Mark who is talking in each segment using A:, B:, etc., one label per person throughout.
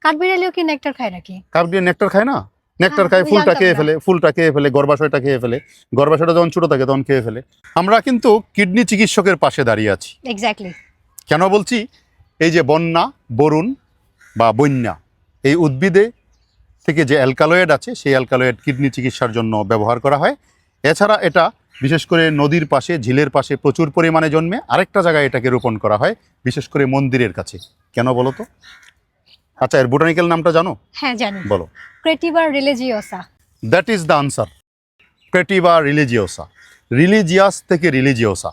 A: কাঠবিড়ালিও কি নেকটার খায় নাকি?
B: কাঠবিড়ালি নেকটার খায় না? নেকটার খায়,
A: আমি
B: ফুলটা
A: জানতাম
B: খেয়ে
A: না।
B: ফেলে, ফুলটা খেয়ে ফেলে, গর্ভাশয়টা খেয়ে ফেলে। গর্ভাশয়টা যখন ছোট থাকে তখন খেয়ে ফেলে। আমরা কিন্তু কিডনি চিকিৎসকের পাশে দাঁড়িয়ে আছি।
A: এক্স্যাক্টলি।
B: কেন বলছি? এই যে বন্যা, বরুণ বা বন্যা, এই উদ্ভিদে থেকে যে অ্যালকালয়েড আছে, সেই অ্যালকালয়েড কিডনি চিকিৎসার জন্য ব্যবহার করা হয়। এছাড়া এটা বিশেষ করে নদীর পাশে, ঝিলের পাশে প্রচুর পরিমাণে জন্মে। আরেকটা জায়গায় এটাকে রোপণ করা হয়, বিশেষ করে মন্দিরের কাছে। কেন বলো তো? আচ্ছা, এর বোটানিক্যাল নামটা জানো?
A: হ্যাঁ জানি।
B: বলো।
A: ক্রেটিভা রিলিজিওসা।
B: That is the answer. ক্রেটিভা রিলিজিওসা। রিলিজিয়াস থেকে রিলিজিওসা।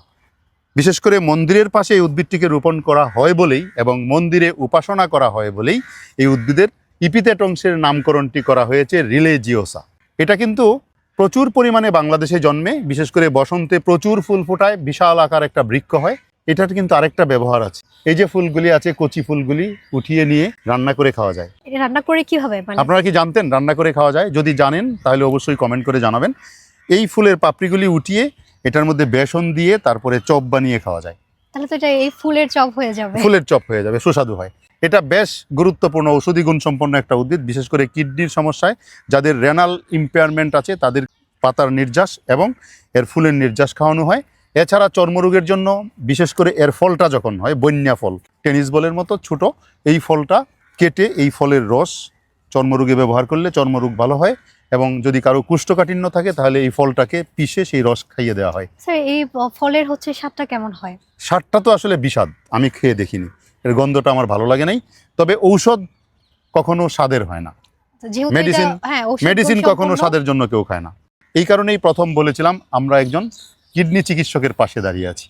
B: বিশেষ করে মন্দিরের পাশে এই উদ্ভিদটিকে রোপণ করা হয় বলেই এবং মন্দিরে উপাসনা করা হয় বলেই এই উদ্ভিদের ইপিথেট অংশের নামকরণটি করা হয়েছে রিলিজিওসা। এটা কিন্তু প্রচুর পরিমাণে বাংলাদেশে জন্মে, বিশেষ করে বসন্তে প্রচুর ফুল ফোটায়, বিশাল আকার একটা বৃক্ষ হয়। এটার কিন্তু আরেকটা ব্যবহার আছে। এই যে ফুলগুলি আছে, কচি ফুলগুলি উঠিয়ে নিয়ে রান্না করে খাওয়া যায়।
A: এটা রান্না করে কিভাবে? মানে
B: আপনারা কি জানতেন রান্না করে খাওয়া যায়? যদি জানেন তাহলে অবশ্যই কমেন্ট করে জানাবেন। এই ফুলের পাপড়িগুলি উঠিয়ে এটার মধ্যে বেসন দিয়ে তারপরে চপ বানিয়ে খাওয়া যায়।
A: তাহলে তো এটা এই ফুলের চপ হয়ে যাবে।
B: ফুলের চপ হয়ে যাবে, সুস্বাদু হয়। এটা বেশ গুরুত্বপূর্ণ ঔষধি গুণ সম্পন্ন একটা উদ্ভিদ, বিশেষ করে কিডনির সমস্যায় যাদের রেনাল ইম্পেয়ারমেন্ট আছে তাদের পাতার নির্যাস এবং এর ফুলের নির্যাস খাওয়ানো হয়। এছাড়া চর্মরোগের জন্য, বিশেষ করে এর ফলটা যখন হয়, বন্যা ফল, টেনিস বলের মতো ছোট, এই ফলটা কেটে এই ফলের রস চর্মরোগে ব্যবহার করলে চর্মরোগ ভালো হয়। এবং যদি কারো কুষ্ঠকাঠিন্য থাকে তাহলে এই ফলটাকে পিষে সেই রস খাইয়ে দেওয়া হয়।
A: স্যার এই ফলের হচ্ছে স্বাদটা কেমন হয়?
B: স্বাদটা তো আসলে বিষাদ, আমি খেয়ে দেখিনি, এর গন্ধটা আমার ভালো লাগে নাই। তবে ঔষধ কখনো স্বাদের হয় না।
A: যেহেতু
B: মেডিসিন
A: এটা হ্যাঁ
B: মেডিসিন কখনো
A: সম্পূর্ণ-
B: স্বাদের জন্য কেউ খায় না। এই কারণেই প্রথম বলেছিলাম আমরা একজন কিডনি চিকিৎসকের পাশে দাঁড়িয়ে আছি।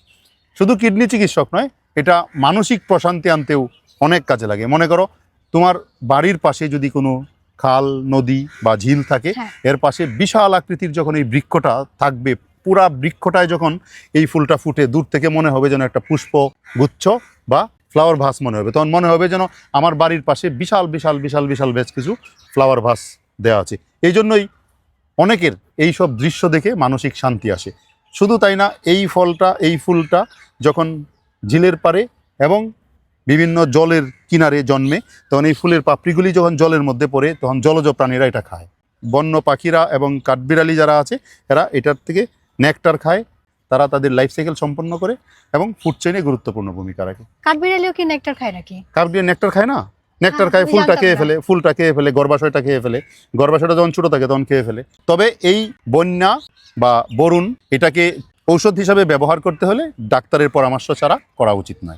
B: শুধু কিডনি চিকিৎসক নয়, এটা মানসিক প্রশান্তি আনতেও অনেক কাজে লাগে। মনে করো তোমার বাড়ির পাশে যদি কোনো খাল, নদী বা ঝিল থাকে,
A: হ্যাঁ।
B: এর পাশে বিশাল আকৃতির যখন এই বৃক্ষটা থাকবে, পুরা বৃক্ষটায় যখন এই ফুলটা ফুটে, দূর থেকে মনে হবে যেন একটা পুষ্প গুচ্ছ বা ফ্লাওয়ার ভাস মনে হবে। তখন মনে হবে যেন আমার বাড়ির পাশে বিশাল বিশাল বিশাল বিশাল বেশ কিছু ফ্লাওয়ার ভাস দেওয়া আছে। এই জন্যই অনেকের এই সব দৃশ্য দেখে মানসিক শান্তি আসে। শুধু তাই না, এই ফলটা, এই ফুলটা যখন ঝিলের পাড়ে এবং বিভিন্ন জলের কিনারে জন্মে, তখন এই ফুলের পাপড়িগুলি যখন জলের মধ্যে পড়ে, তখন জলজ প্রাণীরা এটা খায়। বন্য পাখিরা এবং কাঠবিড়ালি যারা আছে, এরা এটার থেকে নেকটার খায়। তারা তাদের লাইফ সাইকেল সম্পন্ন করে এবং ফুড চেইনে গুরুত্বপূর্ণ ভূমিকা রাখে।
A: কাঠবিড়ালিও কি নেকটার খায় নাকি?
B: কাঠবিড়ালি নেকটার খায় না? নেকটার
A: হ্যাঁ,
B: খায়,
A: আমি
B: ফুলটা
A: জানতাম
B: খেয়ে
A: না।
B: ফেলে, ফুলটা খেয়ে ফেলে, গর্ভাশয়টা খেয়ে ফেলে। গর্ভাশয়টা যখন ছোট থাকে তখন খেয়ে ফেলে। তবে এই বন্যা বা বরুণ এটাকে ঔষধ হিসাবে ব্যবহার করতে হলে ডাক্তারের পরামর্শ ছাড়া করা উচিত নয়।